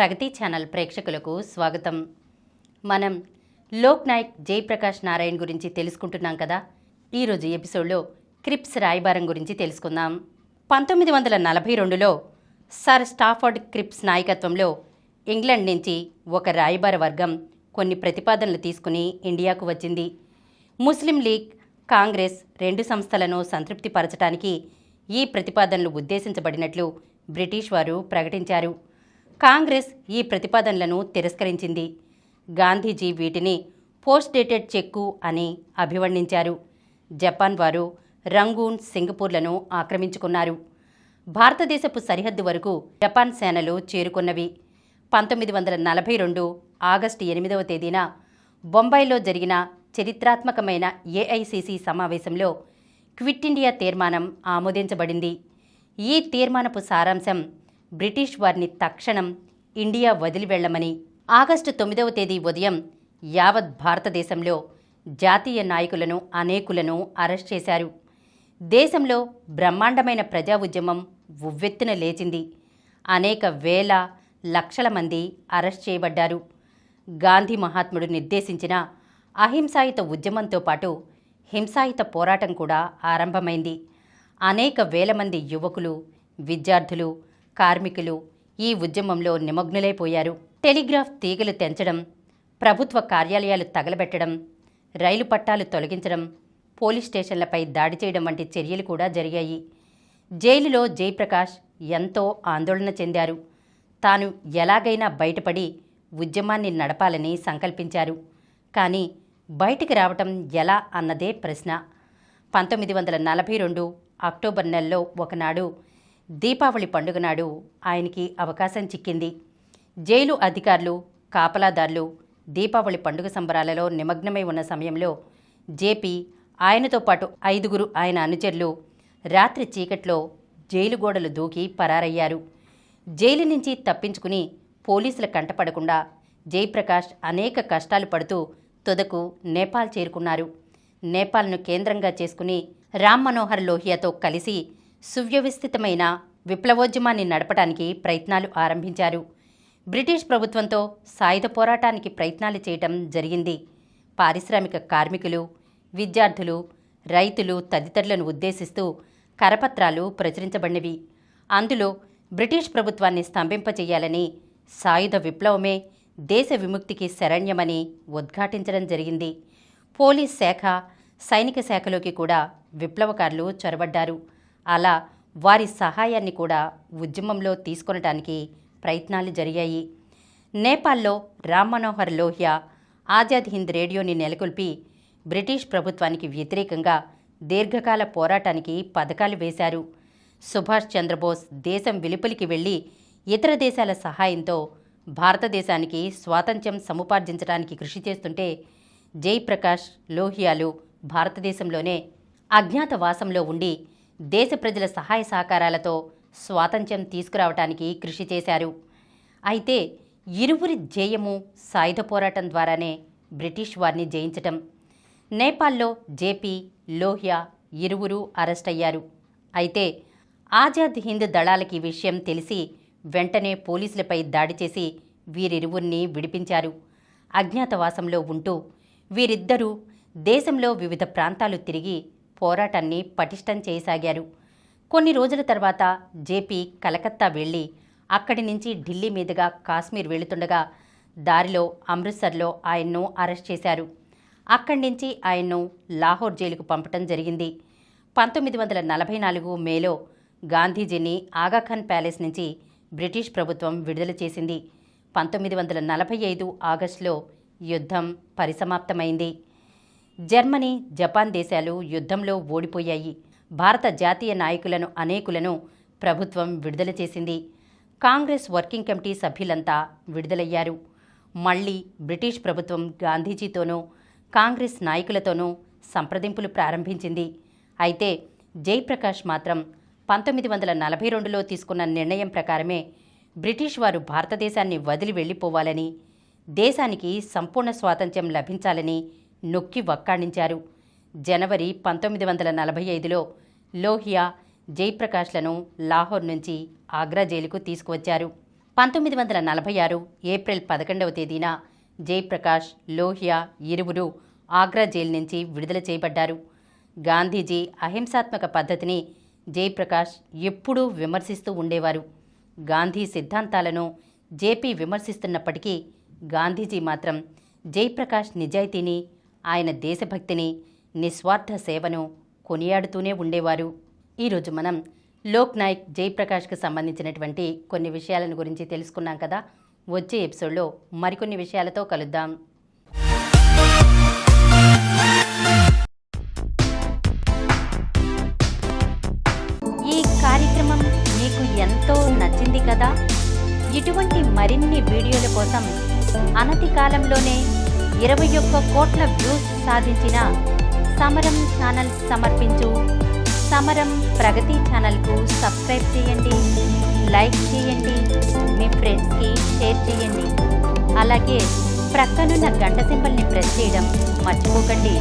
ప్రగతి channel ప్రేక్షకులకు స్వాగతం. మనం లోక్ నాయక్ జయప్రకాష్ నారాయణ్ గురించి తెలుసుకుంటున్నాం కదా. ఈరోజు ఎపిసోడ్లో క్రిప్స్ రాయబారం గురించి తెలుసుకుందాం. 1942లో సర్ స్టాఫర్డ్ క్రిప్స్ నాయకత్వంలో ఇంగ్లాండ్ నుంచి ఒక రాయబార వర్గం కొన్ని ప్రతిపాదనలు తీసుకుని ఇండియాకు వచ్చింది. ముస్లిం లీగ్, కాంగ్రెస్ రెండు సంస్థలను సంతృప్తిపరచడానికి ఈ ప్రతిపాదనలు ఉద్దేశించబడినట్లు బ్రిటిష్ వారు ప్రకటించారు. కాంగ్రెస్ ఈ ప్రతిపాదనలను తిరస్కరించింది. గాంధీజీ వీటిని పోస్ట్ డేటెడ్ చెక్కు అని అభివర్ణించారు. జపాన్ వారు రంగూన్, సింగపూర్లను ఆక్రమించుకున్నారు. భారతదేశపు సరిహద్దు వరకు జపాన్ సేనలు చేరుకున్నవి. 1942 ఆగస్టు 8వ తేదీన బొంబాయిలో జరిగిన చరిత్రాత్మకమైన ఏఐసిసి సమావేశంలో క్విట్ ఇండియా తీర్మానం ఆమోదించబడింది. ఈ తీర్మానపు సారాంశం బ్రిటిష్ వారిని తక్షణం ఇండియా వదిలి వెళ్లమని. ఆగస్టు 9వ తేదీ ఉదయం యావత్ భారతదేశంలో జాతీయ నాయకులను అనేకులను అరెస్ట్ చేశారు. దేశంలో బ్రహ్మాండమైన ప్రజా ఉద్యమం ఉవ్వెత్తున లేచింది. అనేక వేల లక్షల మంది అరెస్ట్ చేయబడ్డారు. గాంధీ మహాత్ముడు నిర్దేశించిన అహింసాయుత ఉద్యమంతో పాటు హింసాయుత పోరాటం కూడా ఆరంభమైంది. అనేక వేల మంది యువకులు, విద్యార్థులు, కార్మికులు ఈ ఉద్యమంలో నిమగ్నులైపోయారు. టెలిగ్రాఫ్ తీగలు తెంచడం, ప్రభుత్వ కార్యాలయాలు తగలబెట్టడం, రైలు పట్టాలు తొలగించడం, పోలీస్ స్టేషన్లపై దాడి చేయడం వంటి చర్యలు కూడా జరిగాయి. జైలులో జయప్రకాష్ ఎంతో ఆందోళన చెందారు. తాను ఎలాగైనా బయటపడి ఉద్యమాన్ని నడపాలని సంకల్పించారు. కానీ బయటికి రావటం ఎలా అన్నదే ప్రశ్న. 1942 అక్టోబర్ నెలలో ఒకనాడు దీపావళి పండుగ నాడు ఆయనకి అవకాశం చిక్కింది. జైలు అధికారులు, కాపలాదారులు దీపావళి పండుగ సంబరాలలో నిమగ్నమై ఉన్న సమయంలో జేపీ, ఆయనతో పాటు 5 ఆయన అనుచరులు రాత్రి చీకట్లో జైలు గోడలు దూకి పరారయ్యారు. జైలు నుంచి తప్పించుకుని పోలీసుల కంటపడకుండా జయప్రకాష్ అనేక కష్టాలు పడుతూ తుదకు నేపాల్ చేరుకున్నారు. నేపాల్ను కేంద్రంగా చేసుకుని రామ్ మనోహర్ లోహియాతో కలిసి సువ్యవస్థితమైన విప్లవోద్యమాన్ని నడపడానికి ప్రయత్నాలు ఆరంభించారు. బ్రిటిష్ ప్రభుత్వంతో సాయుధ పోరాటానికి ప్రయత్నాలు చేయటం జరిగింది. పారిశ్రామిక కార్మికులు, విద్యార్థులు, రైతులు తదితరులను ఉద్దేశిస్తూ కరపత్రాలు ప్రచురించబడినవి. అందులో బ్రిటిష్ ప్రభుత్వాన్ని స్తంభింపచేయాలని, సాయుధ విప్లవమే దేశ విముక్తికి శరణ్యమని ఉద్ఘాటించడం జరిగింది. పోలీస్ శాఖ, సైనిక శాఖలోకి కూడా విప్లవకారులు చొరబడ్డారు. అలా వారి సహాయాన్ని కూడా ఉద్యమంలో తీసుకొనటానికి ప్రయత్నాలు జరిగాయి. నేపాల్లో రామ్ మనోహర్ లోహియా ఆజాద్ హింద్ రేడియోని నెలకొల్పి బ్రిటిష్ ప్రభుత్వానికి వ్యతిరేకంగా దీర్ఘకాల పోరాటానికి పథకాలు వేశారు. సుభాష్ చంద్రబోస్ దేశం వెలుపలికి వెళ్లి ఇతర దేశాల సహాయంతో భారతదేశానికి స్వాతంత్ర్యం సముపార్జించడానికి కృషి చేస్తుంటే జయప్రకాష్, లోహియాలు భారతదేశంలోనే అజ్ఞాతవాసంలో ఉండి దేశ ప్రజల సహాయ సహకారాలతో స్వాతంత్ర్యం తీసుకురావటానికి కృషి చేశారు. అయితే ఇరువురి జయము సాయుధ పోరాటం ద్వారానే బ్రిటిష్ వారిని జయించటం. నేపాల్లో జేపీ, లోహియా ఇరువురు అరెస్ట్ అయ్యారు. అయితే ఆజాద్ హింద్ దళాలకి విషయం తెలిసి వెంటనే పోలీసులపై దాడి చేసి వీరిరువురిని విడిపించారు. అజ్ఞాతవాసంలో ఉంటూ వీరిద్దరూ దేశంలో వివిధ ప్రాంతాలు తిరిగి పోరాటాన్ని పటిష్టం చేయసాగారు. కొన్ని రోజుల తర్వాత జేపీ కలకత్తా వెళ్ళి అక్కడి నుంచి ఢిల్లీ మీదుగా కాశ్మీర్ వెళుతుండగా దారిలో అమృత్సర్లో ఆయన్ను అరెస్ట్ చేశారు. అక్కడి నుంచి ఆయన్ను లాహోర్ జైలుకు పంపటం జరిగింది. 1944 మేలో గాంధీజీని ఆగాఖాన్ ప్యాలెస్ నుంచి బ్రిటిష్ ప్రభుత్వం విడుదల చేసింది. 1945 ఆగస్టులో యుద్ధం పరిసమాప్తమైంది. జర్మనీ, జపాన్ దేశాలు యుద్ధంలో ఓడిపోయాయి. భారత జాతీయ నాయకులను అనేకులను ప్రభుత్వం విడుదల చేసింది. కాంగ్రెస్ వర్కింగ్ కమిటీ సభ్యులంతా విడుదలయ్యారు. మళ్లీ బ్రిటిష్ ప్రభుత్వం గాంధీజీతోనూ కాంగ్రెస్ నాయకులతోనూ సంప్రదింపులు ప్రారంభించింది. అయితే జయప్రకాష్ మాత్రం 1942లో తీసుకున్న నిర్ణయం ప్రకారమే బ్రిటిష్ వారు భారతదేశాన్ని వదిలి వెళ్ళిపోవాలని, దేశానికి సంపూర్ణ స్వాతంత్ర్యం లభించాలని నొక్కి వక్కాణించారు. జనవరి 1945లో లోహియా, జయప్రకాష్లను లాహోర్ నుంచి ఆగ్రా జైలుకు తీసుకువచ్చారు. 1946 ఏప్రిల్ 11వ తేదీన జయప్రకాష్, లోహియా ఇరువురు ఆగ్రా జైలు నుంచి విడుదల చేయబడ్డారు. గాంధీజీ అహింసాత్మక పద్ధతిని జయప్రకాష్ ఎప్పుడూ విమర్శిస్తూ ఉండేవారు. గాంధీ సిద్ధాంతాలను జేపీ విమర్శిస్తున్నప్పటికీ గాంధీజీ మాత్రం జయప్రకాష్ నిజాయితీని, ఆయన దేశభక్తిని, నిస్వార్థ సేవను కొనియాడుతూనే ఉండేవారు. ఈరోజు మనం లోక్ నాయక్ జయప్రకాష్కి సంబంధించినటువంటి కొన్ని విషయాలను గురించి తెలుసుకున్నాం కదా. వచ్చే ఎపిసోడ్లో మరికొన్ని విషయాలతో కలుద్దాం. ఈ కార్యక్రమం మీకు ఎంతో నచ్చింది కదా. ఇటువంటి మరిన్ని వీడియోల కోసం అనతి కాలంలోనే 21 కోట్ల వ్యూస్ సాధించిన సమరం ఛానల్ సమర్పించు సమరం ప్రగతి ఛానల్కు సబ్స్క్రైబ్ చేయండి, లైక్ చేయండి, మీ ఫ్రెండ్స్కి షేర్ చేయండి. అలాగే ప్రక్కనున్న గంట సింబల్ని ప్రెస్ చేయడం మర్చిపోకండి.